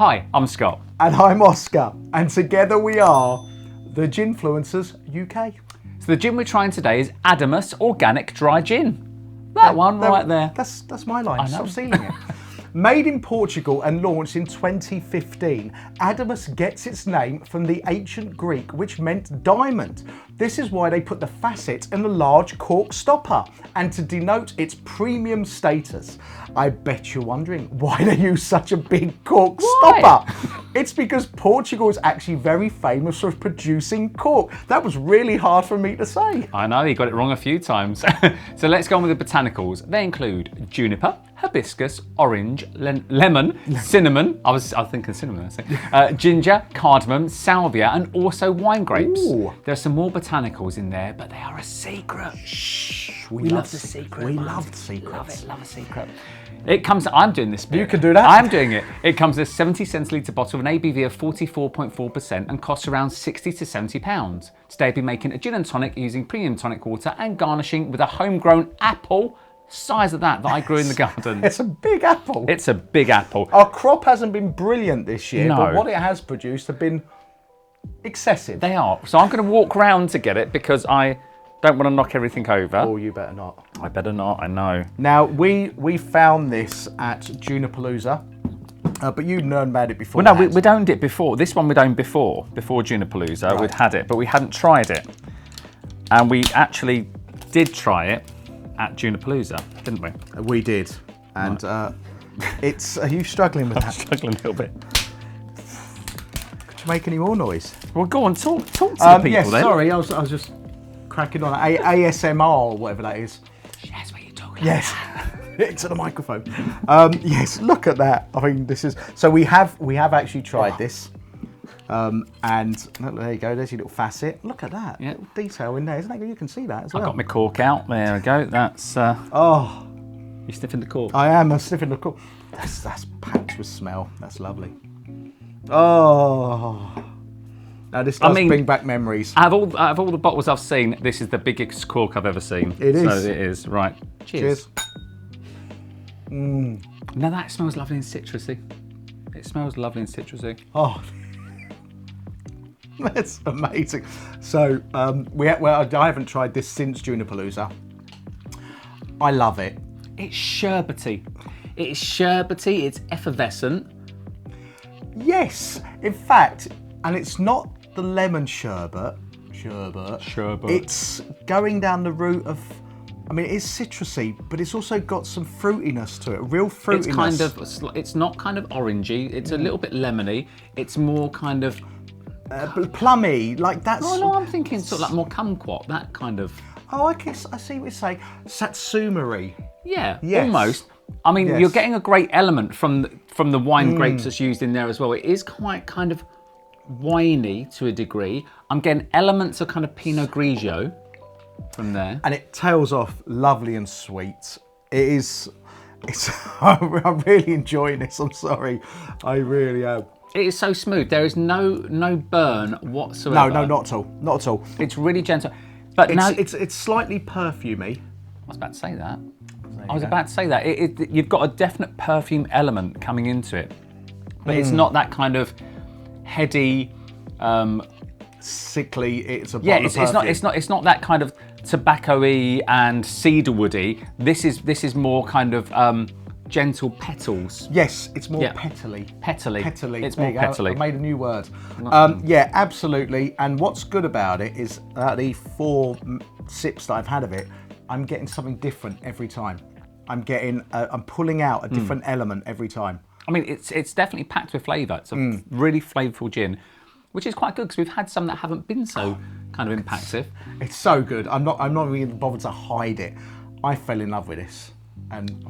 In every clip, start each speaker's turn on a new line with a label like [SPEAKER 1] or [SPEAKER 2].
[SPEAKER 1] Hi, I'm Scott.
[SPEAKER 2] And I'm Oscar. And together we are the Ginfluencers UK.
[SPEAKER 1] So the gin we're trying today is Adamus Organic Dry Gin. That one right there.
[SPEAKER 2] That's my line. Stop stealing it. Made in Portugal and launched in 2015, Adamus gets its name from the ancient Greek, which meant diamond. This is why they put the facet in the large cork stopper, and to denote its premium status. I bet you're wondering why they use such a big cork stopper. It's because Portugal is actually very famous for producing cork. That was really hard for me to say.
[SPEAKER 1] I know, you got it wrong a few times. So let's go on with the botanicals. They include juniper, hibiscus, orange, lemon, cinnamon. I was thinking cinnamon, I think. Ginger, cardamom, salvia, and also wine grapes.
[SPEAKER 2] Ooh.
[SPEAKER 1] There are some more botanicals in there, but they are a secret.
[SPEAKER 2] Shh.
[SPEAKER 1] We love the secret.
[SPEAKER 2] We love secrets.
[SPEAKER 1] Love a secret. It comes, I'm doing this bit.
[SPEAKER 2] You can do that.
[SPEAKER 1] I'm doing it. It comes in a 70 centilitre bottle with an ABV of 44.4% and costs around £60 to £70. Today I'll be making a gin and tonic using premium tonic water and garnishing with a homegrown apple, size of that I grew in the garden.
[SPEAKER 2] It's a big apple.
[SPEAKER 1] It's a big apple.
[SPEAKER 2] Our crop hasn't been brilliant this year,
[SPEAKER 1] No.
[SPEAKER 2] but what it has produced have been excessive.
[SPEAKER 1] They are. So I'm going to walk round to get it because I don't want to knock everything over.
[SPEAKER 2] Oh, you better not.
[SPEAKER 1] I better not, I know.
[SPEAKER 2] Now, we found this at Junipalooza, but you'd known about it before.
[SPEAKER 1] Well, no, we'd owned it before. This one we'd owned before Junipalooza.
[SPEAKER 2] Right.
[SPEAKER 1] We'd had it, but we hadn't tried it. And we actually did try it at Junipalooza, didn't we?
[SPEAKER 2] We did. And it's, are you struggling with that?
[SPEAKER 1] Struggling a little bit.
[SPEAKER 2] Could you make any more noise?
[SPEAKER 1] Well, go on, talk to the people
[SPEAKER 2] yes,
[SPEAKER 1] then.
[SPEAKER 2] sorry, I was just cracking on. ASMR or whatever that is.
[SPEAKER 1] That's what you're talking
[SPEAKER 2] Yes, into the microphone. Yes, look at that. I mean, this is so we have actually tried this, and look, there you go. There's your little facet. Look at that.
[SPEAKER 1] Yeah.
[SPEAKER 2] Little detail in there, isn't it? You can see that as
[SPEAKER 1] I've
[SPEAKER 2] well.
[SPEAKER 1] got my cork out. There we go. That's
[SPEAKER 2] Oh,
[SPEAKER 1] you sniffing the cork.
[SPEAKER 2] I am. I'm sniffing the cork. That's packed with smell. That's lovely. Oh. Now this does bring back memories.
[SPEAKER 1] Out of all the bottles I've seen, this is the biggest cork I've ever seen.
[SPEAKER 2] It is.
[SPEAKER 1] So it is. Right. Cheers.
[SPEAKER 2] Cheers.
[SPEAKER 1] Now that smells lovely and citrusy. It smells lovely and citrusy.
[SPEAKER 2] Oh, that's amazing. So I haven't tried this since Junipalooza. I love it.
[SPEAKER 1] It's sherbety. It's sherbety. It's effervescent.
[SPEAKER 2] Yes, in fact, and it's not the lemon sherbet. It's going down the route of, I mean, it is citrusy, but it's also got some fruitiness to it, real fruitiness.
[SPEAKER 1] It's kind of, it's not kind of orangey. It's a little bit lemony. It's more kind of
[SPEAKER 2] plummy, like that's.
[SPEAKER 1] No, I'm thinking sort of like more kumquat, that kind of.
[SPEAKER 2] Oh, I see what you're saying. Satsuma-y.
[SPEAKER 1] Yeah,
[SPEAKER 2] Yes.
[SPEAKER 1] almost. I mean,
[SPEAKER 2] Yes.
[SPEAKER 1] you're getting a great element from the wine grapes that's used in there as well. It is quite kind of winey to a degree. I'm getting elements of kind of Pinot Grigio from there.
[SPEAKER 2] And it tails off lovely and sweet. It's I'm really enjoying this, I'm sorry. I really am.
[SPEAKER 1] It is so smooth. There is no burn whatsoever.
[SPEAKER 2] No, not at all. Not at all.
[SPEAKER 1] It's really gentle. But now
[SPEAKER 2] It's slightly perfumey.
[SPEAKER 1] I was about to say that. You've got a definite perfume element coming into it, but it's not that kind of heady,
[SPEAKER 2] Sickly. It's a bottle
[SPEAKER 1] yeah.
[SPEAKER 2] of perfume.
[SPEAKER 1] It's not that kind of tobacco-y and cedarwoody. This is more kind of gentle petals.
[SPEAKER 2] Yes, it's more
[SPEAKER 1] Yeah.
[SPEAKER 2] petally.
[SPEAKER 1] Petally.
[SPEAKER 2] Petally.
[SPEAKER 1] It's
[SPEAKER 2] There
[SPEAKER 1] more
[SPEAKER 2] you go.
[SPEAKER 1] petally.
[SPEAKER 2] I made a new word. Yeah, absolutely. And what's good about it is the 4 sips that I've had of it, I'm getting something different every time. I'm pulling out a different element every time.
[SPEAKER 1] I mean, it's definitely packed with flavour. It's a really flavourful gin, which is quite good because we've had some that haven't been so kind of impactful.
[SPEAKER 2] It's so good. I'm not even bothered to hide it. I fell in love with this, and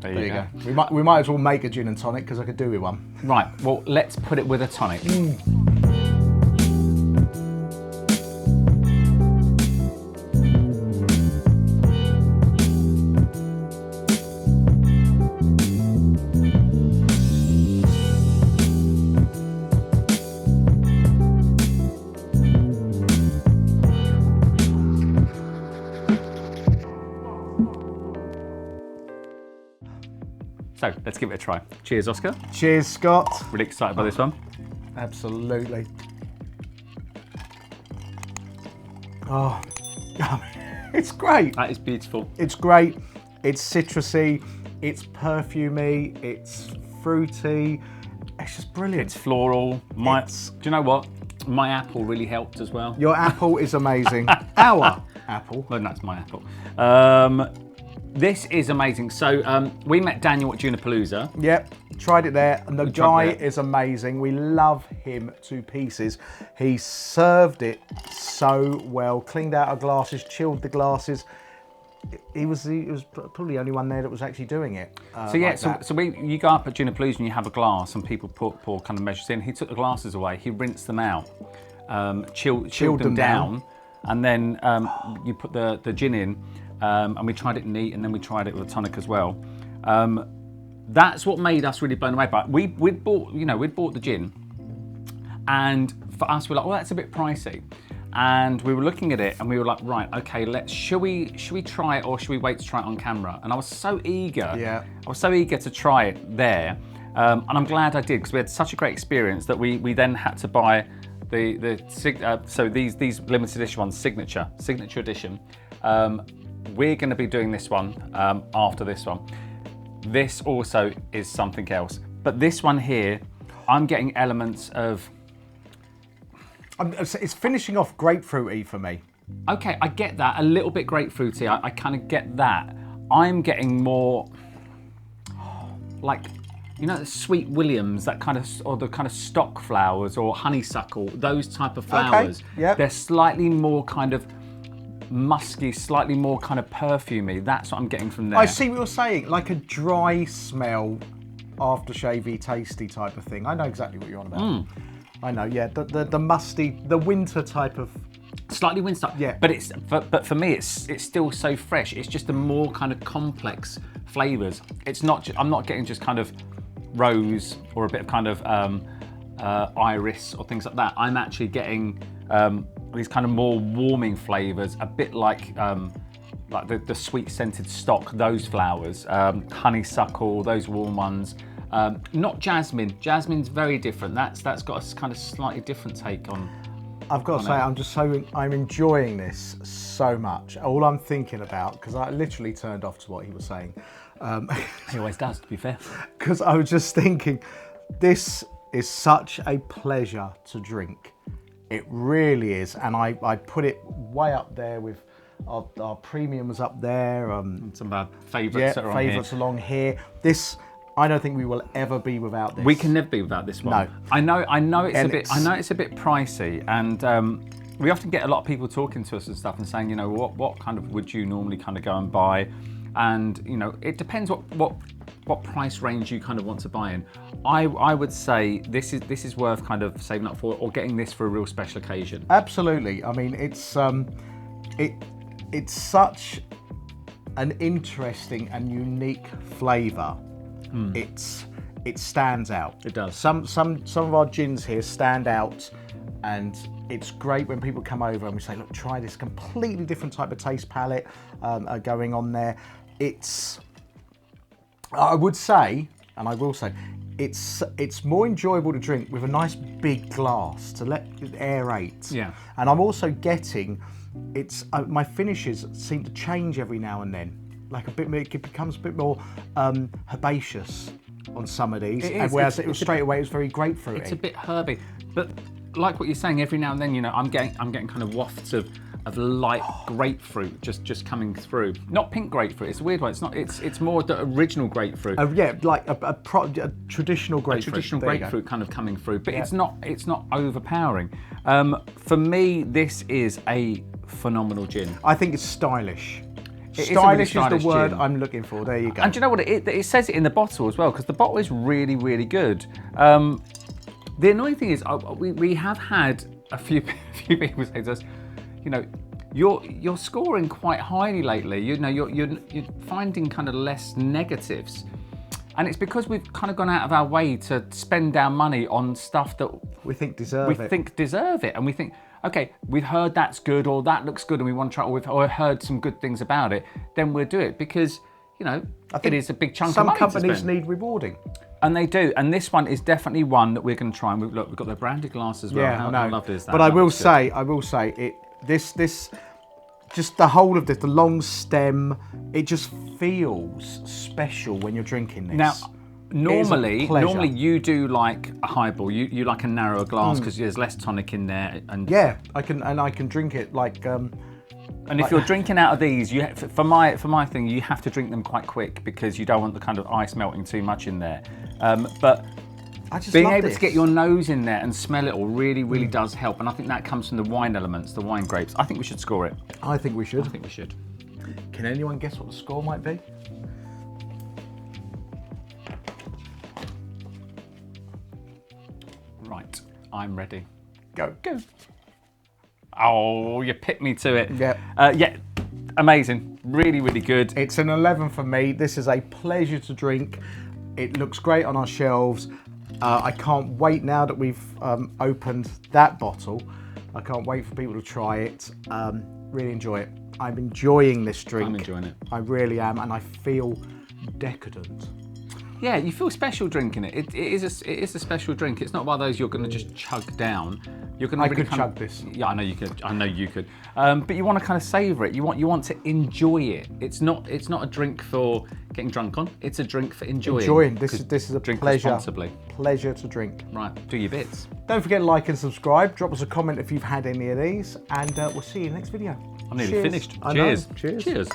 [SPEAKER 2] there you go. We might as well make a gin and tonic because I could do with one.
[SPEAKER 1] Right. Well, let's put it with a tonic. So So let's give it a try. Cheers, Oscar.
[SPEAKER 2] Cheers, Scott.
[SPEAKER 1] Really excited by this one.
[SPEAKER 2] Absolutely. Oh, it's great.
[SPEAKER 1] That is beautiful.
[SPEAKER 2] It's great. It's citrusy. It's perfumey. It's fruity. It's just brilliant.
[SPEAKER 1] It's floral. Do you know what? My apple really helped as well.
[SPEAKER 2] Your apple is amazing. Our apple.
[SPEAKER 1] Well, that's my apple. This is amazing. So we met Daniel at Junipalooza.
[SPEAKER 2] Yep, tried it there, and the guy is amazing. We love him to pieces. He served it so well, cleaned out our glasses, chilled the glasses. He was probably the only one there that was actually doing it.
[SPEAKER 1] You go up at Junipalooza and you have a glass, and people pour kind of measures in. He took the glasses away, he rinsed them out, chilled them down, and then you put the gin in, and we tried it neat, and then we tried it with a tonic as well. That's what made us really blown away by it. We'd bought the gin, and for us we're like, well, that's a bit pricey. And we were looking at it and we were like, right, okay, should we try it, or should we wait to try it on camera? And I was so eager. Yeah. I was so eager to try it there. And I'm glad I did, because we had such a great experience that we then had to buy these limited edition ones, signature edition. We're going to be doing this one after this one. This also is something else. But this one here, I'm getting elements of...
[SPEAKER 2] It's finishing off grapefruity for me.
[SPEAKER 1] Okay, I get that. A little bit grapefruity. I kind of get that. I'm getting more like, the sweet Williams, that kind of, or the kind of stock flowers, or honeysuckle, those type of flowers.
[SPEAKER 2] Okay, yeah.
[SPEAKER 1] They're slightly more kind of musky, slightly more kind of perfumey. That's what I'm getting from there.
[SPEAKER 2] I see what you're saying, like a dry smell, aftershavey, tasty type of thing. I know exactly what you're on about. I know, yeah, the musty, the winter type of...
[SPEAKER 1] Slightly winter,
[SPEAKER 2] yeah.
[SPEAKER 1] But for me, it's still so fresh. It's just a more kind of complex flavours. It's not, I'm not getting just kind of rose or a bit of kind of iris or things like that. I'm actually getting these kind of more warming flavours, a bit like the sweet scented stock, those flowers, honeysuckle, those warm ones. Not jasmine. Jasmine's very different. That's got a kind of slightly different take on.
[SPEAKER 2] I've got to say, I'm enjoying this so much. All I'm thinking about, because I literally turned off to what he was saying.
[SPEAKER 1] He always does, to be fair.
[SPEAKER 2] Because I was just thinking, this is such a pleasure to drink. It really is, and I put it way up there with our premiums up there.
[SPEAKER 1] Some of our favourites that are on here.
[SPEAKER 2] Favourites along here. This. I don't think we will ever be without this.
[SPEAKER 1] We can never be without this one. No. I know it's a bit pricey, and we often get a lot of people talking to us and stuff and saying, what kind of would you normally kind of go and buy? And it depends what price range you kind of want to buy in. I would say this is worth kind of saving up for, or getting this for a real special occasion. Absolutely.
[SPEAKER 2] I mean, it's such an interesting and unique flavour. It stands out.
[SPEAKER 1] It does.
[SPEAKER 2] Some of our gins here stand out, and it's great when people come over and we say, look, try this completely different type of taste palette going on there. I would say, and I will say, it's more enjoyable to drink with a nice big glass to let it aerate.
[SPEAKER 1] Yeah.
[SPEAKER 2] And I'm also getting, my finishes seem to change every now and then. Like it becomes a bit more herbaceous on some of these, whereas it was straight away it was very grapefruity.
[SPEAKER 1] It's a bit herby, but like what you're saying, every now and then, I'm getting kind of wafts of light grapefruit just coming through. Not pink grapefruit. It's a weird one. It's not. It's more the original grapefruit.
[SPEAKER 2] Yeah, like a traditional grapefruit.
[SPEAKER 1] A traditional grapefruit kind of coming through, but it's not overpowering. For me, this is a phenomenal gin.
[SPEAKER 2] I think it's stylish.
[SPEAKER 1] Stylish
[SPEAKER 2] is the word
[SPEAKER 1] gin.
[SPEAKER 2] I'm looking for. There you go.
[SPEAKER 1] And do you know what? It says it in the bottle as well, because the bottle is really, really good. The annoying thing is, we have had a few people say to us, you're scoring quite highly lately. You're finding kind of less negatives, and it's because we've kind of gone out of our way to spend our money on stuff that
[SPEAKER 2] we think deserve
[SPEAKER 1] it, and we think, okay, we've heard that's good, or that looks good and we want to try it, or we've heard some good things about it, then we'll do it, because you know,
[SPEAKER 2] I think
[SPEAKER 1] it is a big chunk of
[SPEAKER 2] some
[SPEAKER 1] money
[SPEAKER 2] companies
[SPEAKER 1] to spend.
[SPEAKER 2] need rewarding.
[SPEAKER 1] And they do. And this one is definitely one that we're going to try. And look, we've got the branded glass as well.
[SPEAKER 2] Yeah,
[SPEAKER 1] How
[SPEAKER 2] I know.
[SPEAKER 1] lovely is that?
[SPEAKER 2] But I will say, this, just the whole of this, the long stem, it just feels special when you're drinking this.
[SPEAKER 1] Now, normally you do like a highball. You like a narrower glass because there's less tonic in there. And
[SPEAKER 2] yeah, I can drink it like.
[SPEAKER 1] And if you're drinking out of these, for my thing, you have to drink them quite quick because you don't want the kind of ice melting too much in there. But being able to get your nose in there and smell it all really does help. And I think that comes from the wine elements, the wine grapes. I think we should score it.
[SPEAKER 2] I think we should.
[SPEAKER 1] I think we should.
[SPEAKER 2] Can anyone guess what the score might be?
[SPEAKER 1] Right, I'm ready.
[SPEAKER 2] Go.
[SPEAKER 1] Oh, you picked me to it.
[SPEAKER 2] Yeah.
[SPEAKER 1] Yeah, amazing. Really good.
[SPEAKER 2] It's an 11 for me. This is a pleasure to drink. It looks great on our shelves. I can't wait now that we've opened that bottle. I can't wait for people to try it. Really enjoy it. I'm enjoying this drink.
[SPEAKER 1] I'm enjoying it.
[SPEAKER 2] I really am, and I feel decadent.
[SPEAKER 1] Yeah, you feel special drinking it. It is a special drink. It's not one of those you're going to just chug down. You're going to.
[SPEAKER 2] I could chug this.
[SPEAKER 1] Yeah, I know you could. I know you could. But you want to kind of savor it. You want to enjoy it. It's not a drink for getting drunk on. It's a drink for enjoying.
[SPEAKER 2] This is a
[SPEAKER 1] drink
[SPEAKER 2] pleasure.
[SPEAKER 1] Responsibly.
[SPEAKER 2] Pleasure to drink.
[SPEAKER 1] Right, do your bits.
[SPEAKER 2] Don't forget to like and subscribe. Drop us a comment if you've had any of these, and we'll see you in the next video.
[SPEAKER 1] I'm nearly finished.
[SPEAKER 2] I
[SPEAKER 1] Cheers.
[SPEAKER 2] know. Cheers.
[SPEAKER 1] Cheers.